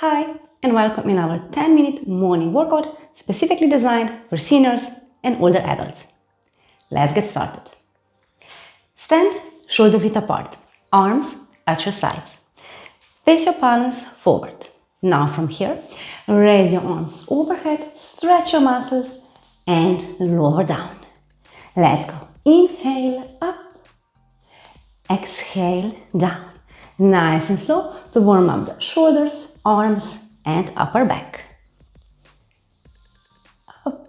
Hi, and welcome in our 10-minute morning workout specifically designed for seniors and older adults. Let's get started. Stand shoulder width apart, arms at your sides. Face your palms forward. Now from here, raise your arms overhead, stretch your muscles, and lower down. Let's go. Inhale up, exhale down. Nice and slow to warm up the shoulders, arms, and upper back. Up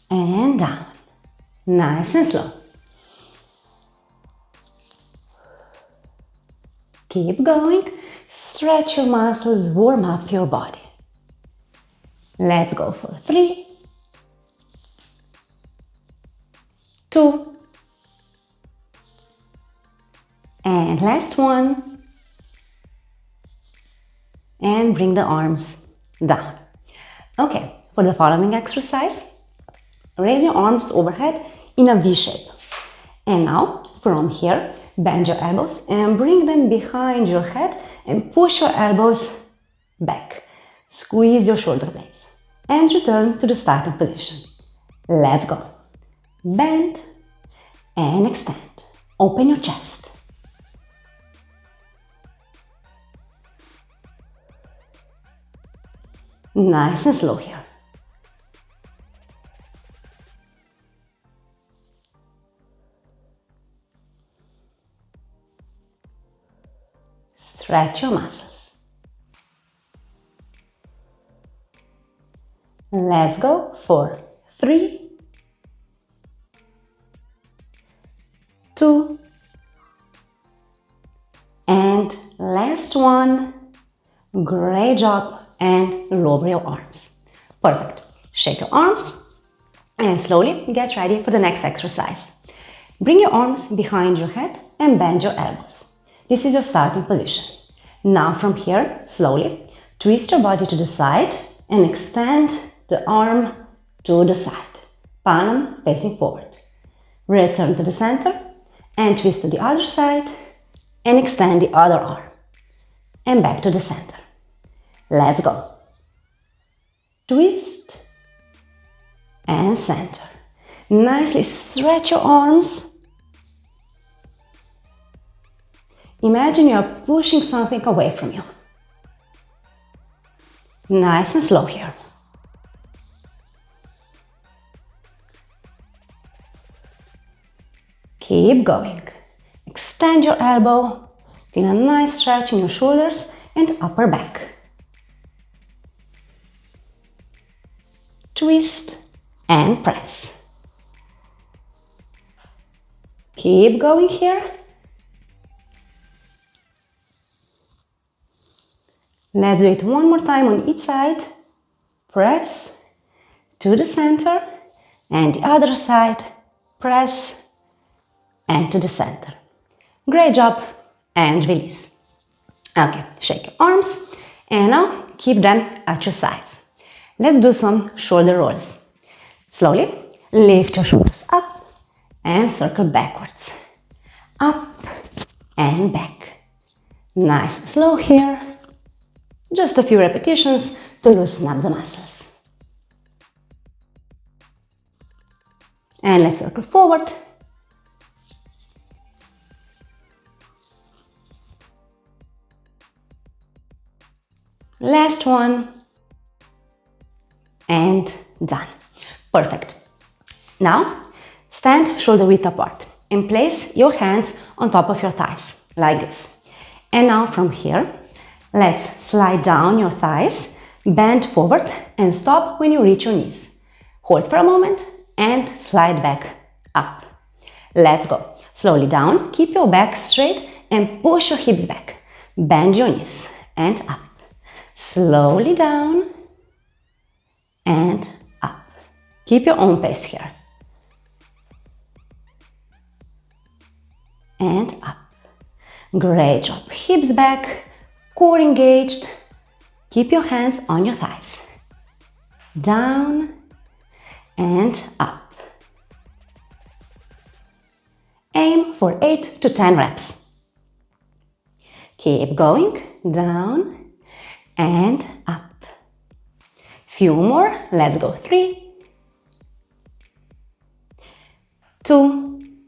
and down. Nice and slow. Keep going. Stretch your muscles, warm up your body. Let's go for 3, 2, and last one. And bring the arms down. Okay, for the following exercise, raise your arms overhead in a V shape. And now, from here, bend your elbows and bring them behind your head and push your elbows back. Squeeze your shoulder blades and return to the starting position. Let's go. Bend and extend. Open your chest. Nice and slow here. Stretch your muscles. Let's go for 3, 2, and last one. Great job. And lower your arms. Perfect. Shake your arms and slowly get ready for the next exercise. Bring your arms behind your head and bend your elbows. This is your starting position. Now from here, slowly twist your body to the side and extend the arm to the side. Palm facing forward. Return to the center and twist to the other side and extend the other arm. And back to the center. Let's go. Twist and center. Nicely stretch your arms. Imagine you are pushing something away from you. Nice and slow here. Keep going. Extend your elbow. Feel a nice stretch in your shoulders and upper back. Twist and press. Keep going here. Let's do it one more time on each side. Press to the center and the other side. Press and to the center. Great job and release. Okay, shake your arms and now keep them at your sides. Let's do some shoulder rolls. Slowly lift your shoulders up and circle backwards. Up and back. Nice and slow here. Just a few repetitions to loosen up the muscles. And let's circle forward. Last one. And done. Perfect. Now, stand shoulder width apart and place your hands on top of your thighs, like this. And now from here, let's slide down your thighs, bend forward and stop when you reach your knees. Hold for a moment and slide back up. Let's go. Slowly down, keep your back straight and push your hips back. Bend your knees and up. Slowly down and up. Keep your own pace here. And up. Great job. Hips back, core engaged. Keep your hands on your thighs. Down and up. Aim for 8 to 10 reps. Keep going, down and up. Few more. Let's go. 3, 2,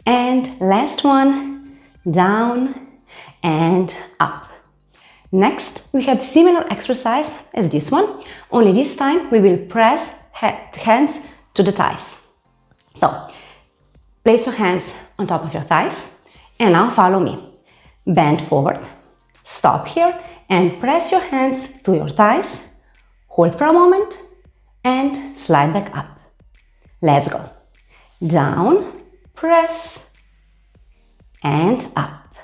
and last one. Down and up. Next, we have similar exercise as this one, only this time we will press hands to the thighs. So, place your hands on top of your thighs and now follow me. Bend forward, stop here and press your hands to your thighs, hold for a moment and slide back up. Let's go. Down, press and up.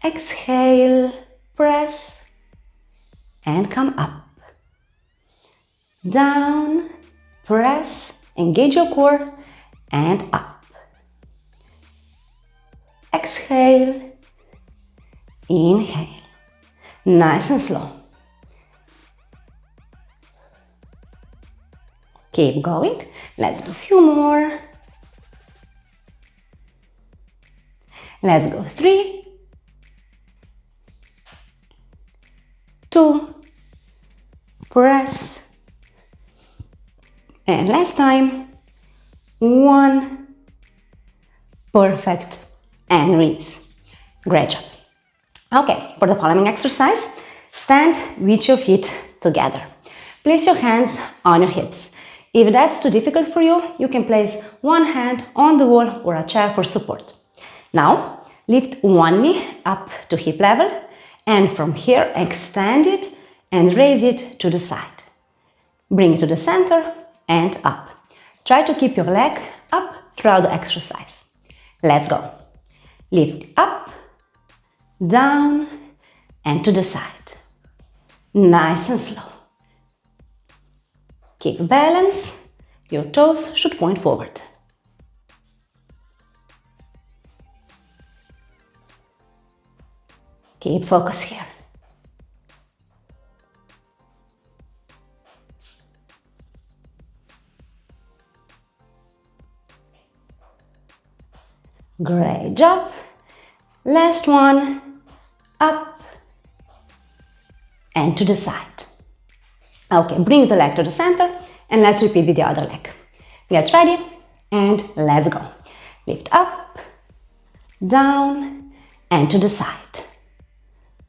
Exhale, press and come up. Down, press, engage your core and up. Exhale, inhale. Nice and slow. Keep going. Let's do a few more. Let's go. 3, 2, press, and last time, 1, perfect, and release. Great job. Okay, for the following exercise, stand with your feet together. Place your hands on your hips. If that's too difficult for you, you can place one hand on the wall or a chair for support. Now, lift one knee up to hip level and from here extend it and raise it to the side. Bring it to the center and up. Try to keep your leg up throughout the exercise. Let's go. Lift up, down and to the side. Nice and slow. Keep balance. Your toes should point forward. Keep focus here. Great job. Last one. Up and to the side. Okay, bring the leg to the center and let's repeat with the other leg. Get ready and let's go. Lift up, down and to the side.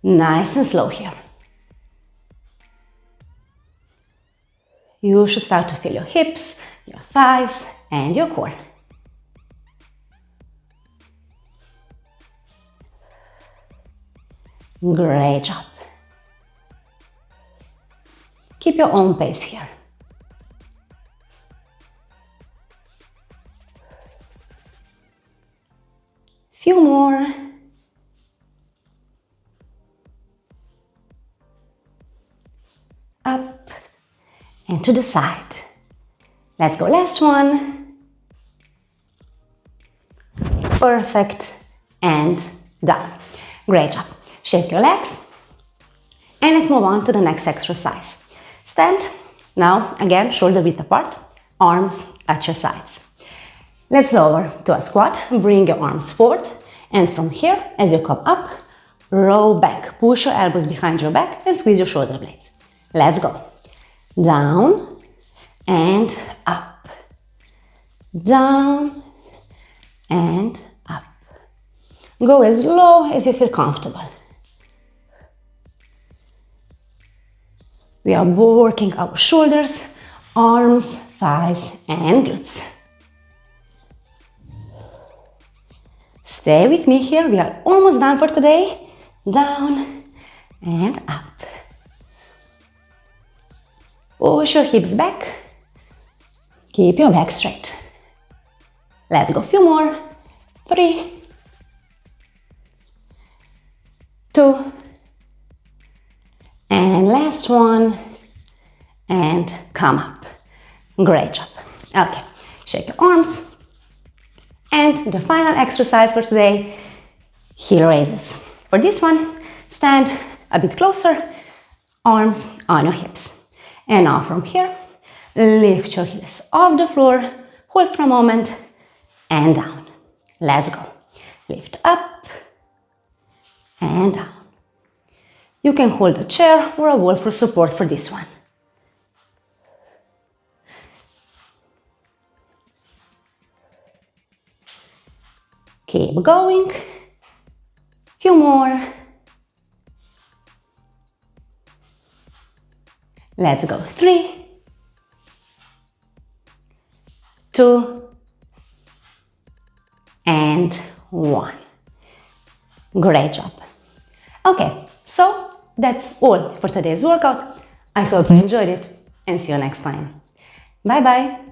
Nice and slow here. You should start to feel your hips, your thighs and your core. Great job. Keep your own pace here. Few more. Up and to the side. Let's go, last one. Perfect, and down. Great job. Shake your legs and let's move on to the next exercise. Stand, now again shoulder width apart, arms at your sides. Let's lower to a squat, bring your arms forward and from here as you come up, roll back, push your elbows behind your back and squeeze your shoulder blades. Let's go. Down and up, down and up. Go as low as you feel comfortable. We are working our shoulders, arms, thighs and glutes. Stay with me here, we are almost done for today. Down and up. Push your hips back. Keep your back straight. Let's go, few more. 3, 2, and last one, and come up. Great job. Okay, shake your arms. And the final exercise for today, heel raises. For this one, stand a bit closer, arms on your hips. And now from here, lift your heels off the floor, hold for a moment, and down. Let's go. Lift up, and down. You can hold a chair or a wall for support for this one. Keep going. Few more. Let's go. 3, 2, and 1. Great job. Okay, so that's all for today's workout. I hope you enjoyed it and see you next time. Bye bye.